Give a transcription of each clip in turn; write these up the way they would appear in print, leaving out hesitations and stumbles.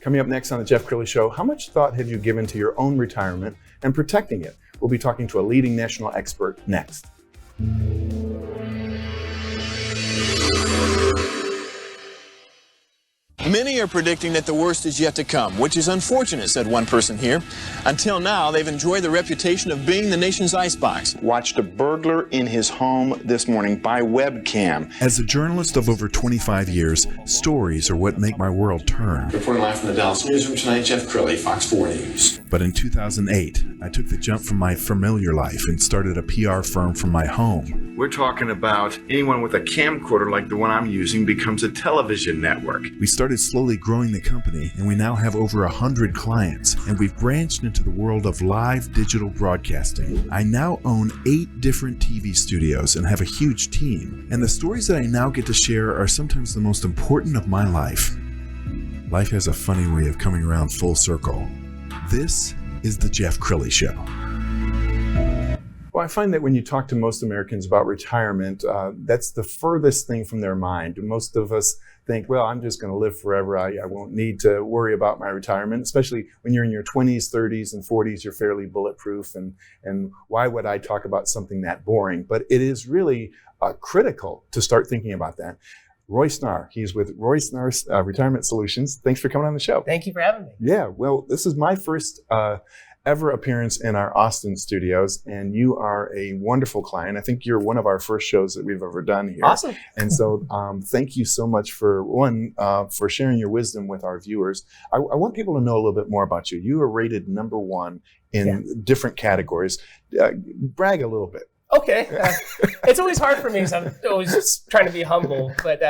Coming up next on the Jeff Crilley Show, how much thought have you given to your own retirement and protecting it? We'll be talking to a leading national expert next. Many are predicting that the worst is yet to come, which is unfortunate, said one person here. Until now, they've enjoyed the reputation of being the nation's icebox. Watched a burglar in his home this morning by webcam. As a journalist of over 25 years, stories are what make my world turn. Reporting live from the Dallas newsroom tonight, Jeff Crilley, Fox 4 News. But in 2008, I took the jump from my familiar life and started a PR firm from my home. We're talking about anyone with a camcorder like the one I'm using becomes a television network. We started slowly growing the company, and we now have over 100 clients, and we've branched into the world of live digital broadcasting. I now own 8 different TV studios and have a huge team, and the stories that I now get to share are sometimes the most important of my life. Life has a funny way of coming around full circle. This is the Jeff Crilley Show. Well, I find that when you talk to most Americans about retirement, that's the furthest thing from their mind. Most of us think, well, I'm just going to live forever. I won't need to worry about my retirement, especially when you're in your 20s, 30s, and 40s, you're fairly bulletproof. And why would I talk about something that boring? But it is really critical to start thinking about that. Roy Snarr, he's with Roy Snarr Retirement Solutions. Thanks for coming on the show. Thank you for having me. Yeah, well, this is my first ever appearance in our Austin studios, and you are a wonderful client. I think you're one of our first shows that we've ever done here. Awesome. And so thank you so much for sharing your wisdom with our viewers. I want people to know a little bit more about you. You are rated #1 in different categories. Brag a little bit. Okay. It's always hard for me because I'm always just trying to be humble. But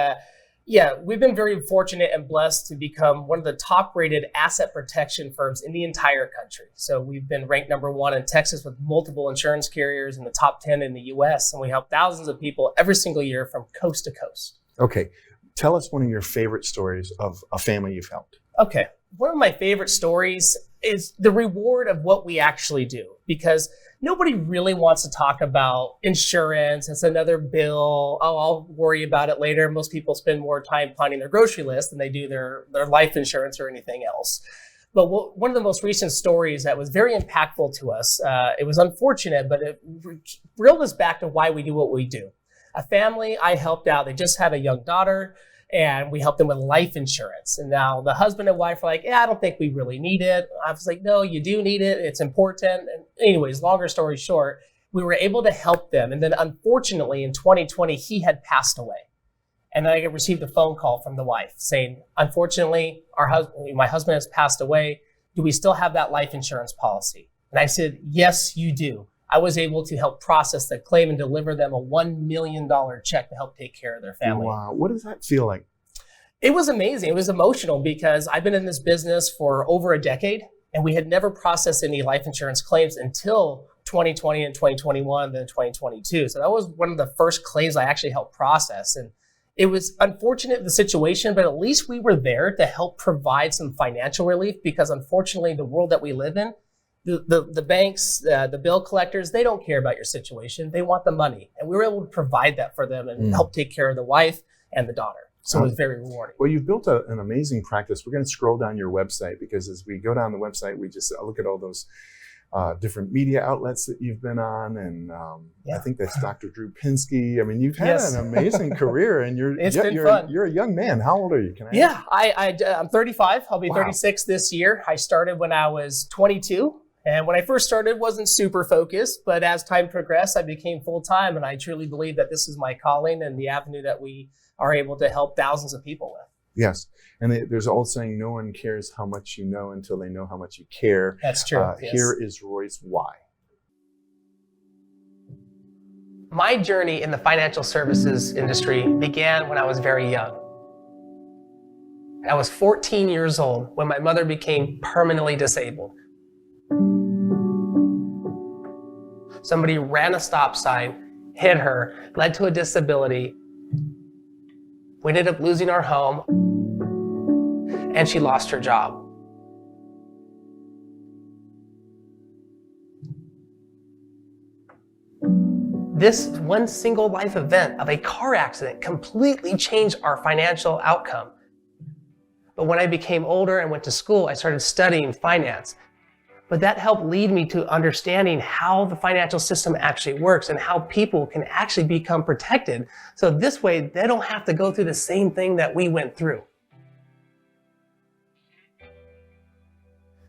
we've been very fortunate and blessed to become one of the top rated asset protection firms in the entire country. So we've been ranked #1 in Texas with multiple insurance carriers in the top 10 in the US. And we help thousands of people every single year from coast to coast. Okay. Tell us one of your favorite stories of a family you've helped. Okay. One of my favorite stories is the reward of what we actually do, because nobody really wants to talk about insurance. It's another bill. Oh, I'll worry about it later. Most people spend more time planning their grocery list than they do their life insurance or anything else. But one of the most recent stories that was very impactful to us, it was unfortunate, but it reeled us back to why we do what we do. A family I helped out, they just had a young daughter, and we helped them with life insurance. And now the husband and wife are like, I don't think we really need it. I was like, no, you do need it. It's important. And anyways, longer story short, we were able to help them. And then unfortunately in 2020, he had passed away. And I received a phone call from the wife saying, unfortunately, my husband has passed away. Do we still have that life insurance policy? And I said, yes, you do. I was able to help process the claim and deliver them a $1 million check to help take care of their family. Wow. What does that feel like? It was amazing. It was emotional because I've been in this business for over a decade, and we had never processed any life insurance claims until 2020 and 2021, then 2022. So that was one of the first claims I actually helped process. And it was unfortunate, the situation, but at least we were there to help provide some financial relief, because unfortunately, the world that we live in, the banks, the bill collectors, they don't care about your situation. They want the money. And we were able to provide that for them and help take care of the wife and the daughter. So it was very rewarding. Well, you've built an amazing practice. We're going to scroll down your website, because as we go down the website, we just look at all those different media outlets that you've been on. And I think that's Dr. Drew Pinsky. I mean, you've had an amazing career, and you're a young man. How old are you? Can I ask? I'm 35. I'll be 36 this year. I started when I was 22. And when I first started, wasn't super focused, but as time progressed, I became full-time, and I truly believe that this is my calling and the avenue that we are able to help thousands of people with. Yes. And there's an old saying, no one cares how much you know until they know how much you care. That's true. Yes. Here is Roy's why. My journey in the financial services industry began when I was very young. I was 14 years old when my mother became permanently disabled. Somebody ran a stop sign, hit her, led to a disability. We ended up losing our home, and she lost her job. This one single life event of a car accident completely changed our financial outcome. But when I became older and went to school, I started studying finance. But that helped lead me to understanding how the financial system actually works and how people can actually become protected. So this way, they don't have to go through the same thing that we went through.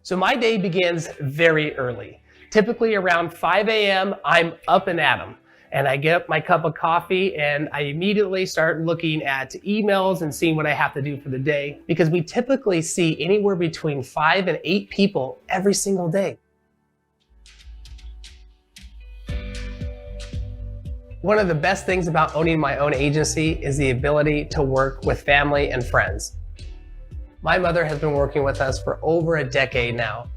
So my day begins very early. Typically around 5 a.m., I'm up and at 'em. And I get up my cup of coffee and I immediately start looking at emails and seeing what I have to do for the day, because we typically see anywhere between 5 and 8 people every single day. One of the best things about owning my own agency is the ability to work with family and friends. My mother has been working with us for over a decade now,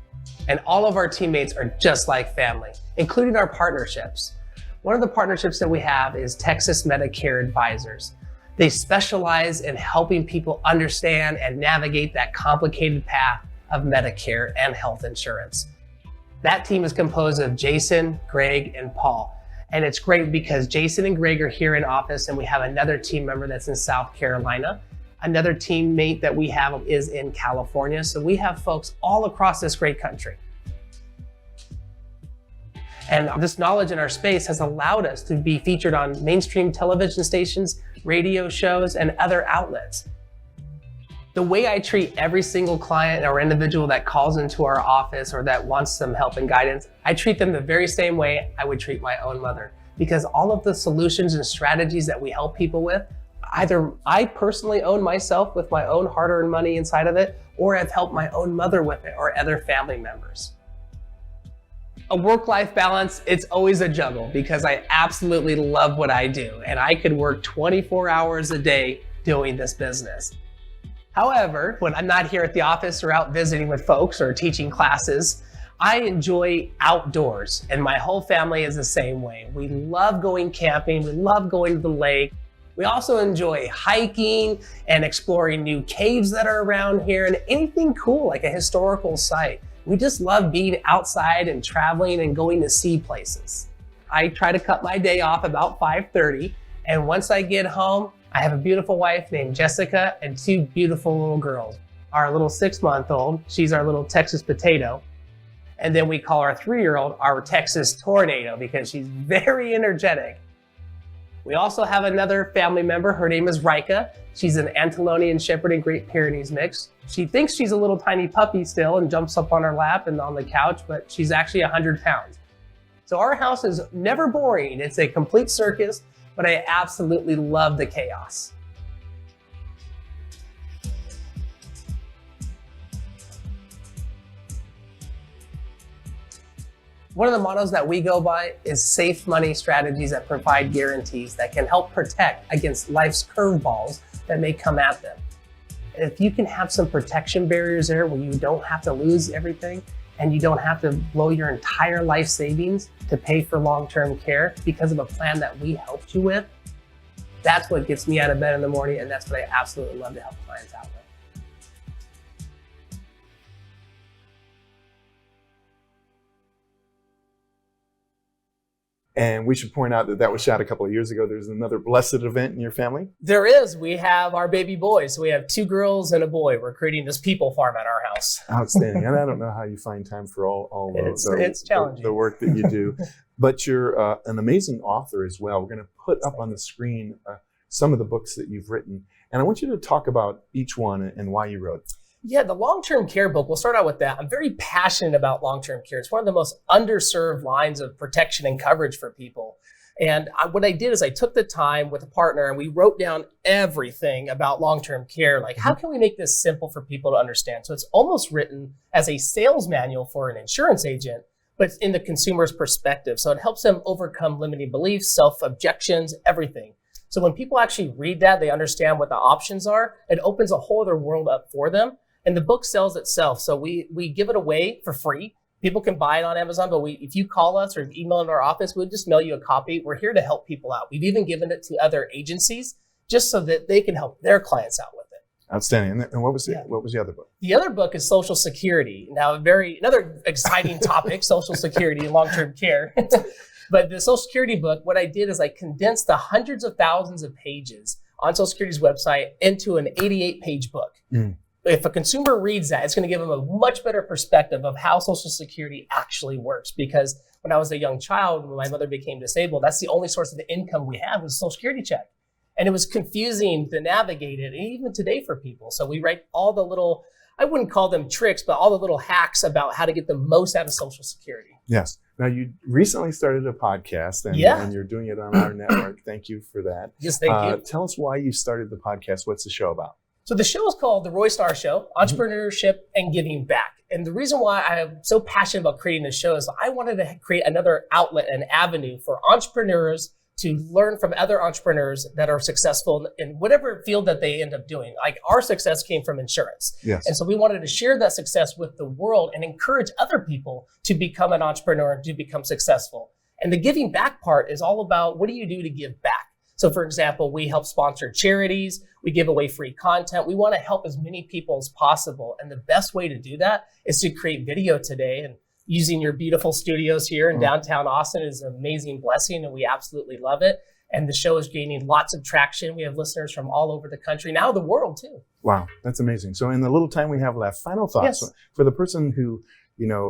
and all of our teammates are just like family, including our partnerships. One of the partnerships that we have is Texas Medicare Advisors. They specialize in helping people understand and navigate that complicated path of Medicare and health insurance. That team is composed of Jason, Greg, and Paul. And it's great because Jason and Greg are here in office, and we have another team member that's in South Carolina. Another teammate that we have is in California. So we have folks all across this great country. And this knowledge in our space has allowed us to be featured on mainstream television stations, radio shows, and other outlets. The way I treat every single client or individual that calls into our office or that wants some help and guidance, I treat them the very same way I would treat my own mother. Because all of the solutions and strategies that we help people with, either I personally own myself with my own hard-earned money inside of it, or I've helped my own mother with it or other family members. A work-life balance, it's always a juggle because I absolutely love what I do, and I could work 24 hours a day doing this business. However, when I'm not here at the office or out visiting with folks or teaching classes, I enjoy outdoors, and my whole family is the same way. We love going camping, we love going to the lake. We also enjoy hiking and exploring new caves that are around here and anything cool like a historical site. We just love being outside and traveling and going to see places. I try to cut my day off about 5:30, and once I get home, I have a beautiful wife named Jessica and 2 beautiful little girls. Our little 6-month-old, she's our little Texas potato, and then we call our 3-year-old our Texas tornado because she's very energetic. We also have another family member. Her name is Rika. She's an Antelonian Shepherd and Great Pyrenees mix. She thinks she's a little tiny puppy still and jumps up on our lap and on the couch, but she's actually 100 pounds. So our house is never boring. It's a complete circus, but I absolutely love the chaos. One of the mottos that we go by is safe money strategies that provide guarantees that can help protect against life's curveballs that may come at them. And if you can have some protection barriers there where you don't have to lose everything and you don't have to blow your entire life savings to pay for long-term care because of a plan that we helped you with, that's what gets me out of bed in the morning, and that's what I absolutely love to help clients out with. And we should point out that that was shot a couple of years ago. There's another blessed event in your family. There is. We have our baby boys. So we have 2 girls and a boy. We're creating this people farm at our house. Outstanding. And I don't know how you find time for all it's challenging. The work that you do. But you're an amazing author as well. We're going to put up on the screen some of the books that you've written. And I want you to talk about each one and why you wrote it. Yeah, the long-term care book, we'll start out with that. I'm very passionate about long-term care. It's one of the most underserved lines of protection and coverage for people. And what I did is I took the time with a partner and we wrote down everything about long-term care. Like, how can we make this simple for people to understand? So it's almost written as a sales manual for an insurance agent, but it's in the consumer's perspective. So it helps them overcome limiting beliefs, self-objections, everything. So when people actually read that, they understand what the options are. It opens a whole other world up for them. And the book sells itself. So we give it away for free. People can buy it on Amazon, but if you call us or email in our office, we'll just mail you a copy. We're here to help people out. We've even given it to other agencies just so that they can help their clients out with it. Outstanding. And what was the other book? The other book is Social Security. Now, another exciting topic, Social Security and long-term care. But the Social Security book, what I did is I condensed the hundreds of thousands of pages on Social Security's website into an 88-page book. If a consumer reads that, it's going to give them a much better perspective of how Social Security actually works. Because when I was a young child, when my mother became disabled, that's the only source of income we had was a Social Security check. And it was confusing to navigate it, even today for people. So we write all the little, I wouldn't call them tricks, but all the little hacks about how to get the most out of Social Security. Yes. Now, you recently started a podcast, and you're doing it on our network. Thank you for that. Yes, thank you. Tell us why you started the podcast. What's the show about? So the show is called The Roy Snarr Show, Entrepreneurship and Giving Back. And the reason why I'm so passionate about creating this show is I wanted to create another outlet, an avenue for entrepreneurs to learn from other entrepreneurs that are successful in whatever field that they end up doing. Like our success came from insurance. Yes. And so we wanted to share that success with the world and encourage other people to become an entrepreneur, to become successful. And the giving back part is all about what do you do to give back? So for example, we help sponsor charities, we give away free content. We want to help as many people as possible. And the best way to do that is to create video today. And using your beautiful studios here in downtown Austin is an amazing blessing, and we absolutely love it. And the show is gaining lots of traction. We have listeners from all over the country, now the world too. Wow, that's amazing. So in the little time we have left, final thoughts. Yes. For the person who,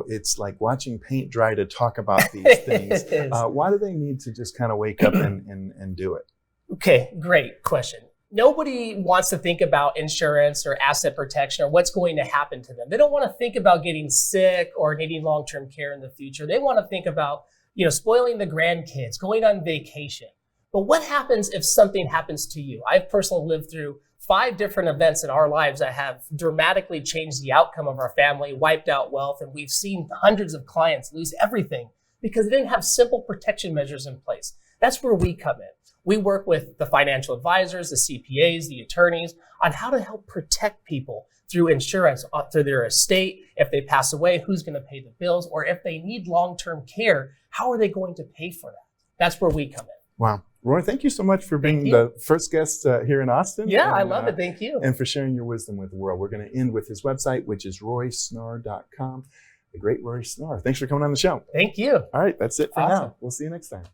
it's like watching paint dry to talk about these things. Why do they need to just kind of wake up and do it? Okay, great question. Nobody wants to think about insurance or asset protection or what's going to happen to them. They don't want to think about getting sick or needing long-term care in the future. They want to think about, spoiling the grandkids, going on vacation. But what happens if something happens to you? I've personally lived through 5 different events in our lives that have dramatically changed the outcome of our family, wiped out wealth, and we've seen hundreds of clients lose everything because they didn't have simple protection measures in place. That's where we come in. We work with the financial advisors, the CPAs, the attorneys on how to help protect people through insurance, through their estate. If they pass away, who's going to pay the bills? Or if they need long-term care, how are they going to pay for that? That's where we come in. Wow. Roy, thank you so much for being the first guest here in Austin. Yeah, I love it. Thank you. And for sharing your wisdom with the world. We're going to end with his website, which is roysnarr.com. The great Roy Snarr. Thanks for coming on the show. Thank you. All right, that's it for Awesome. now. We'll see you next time.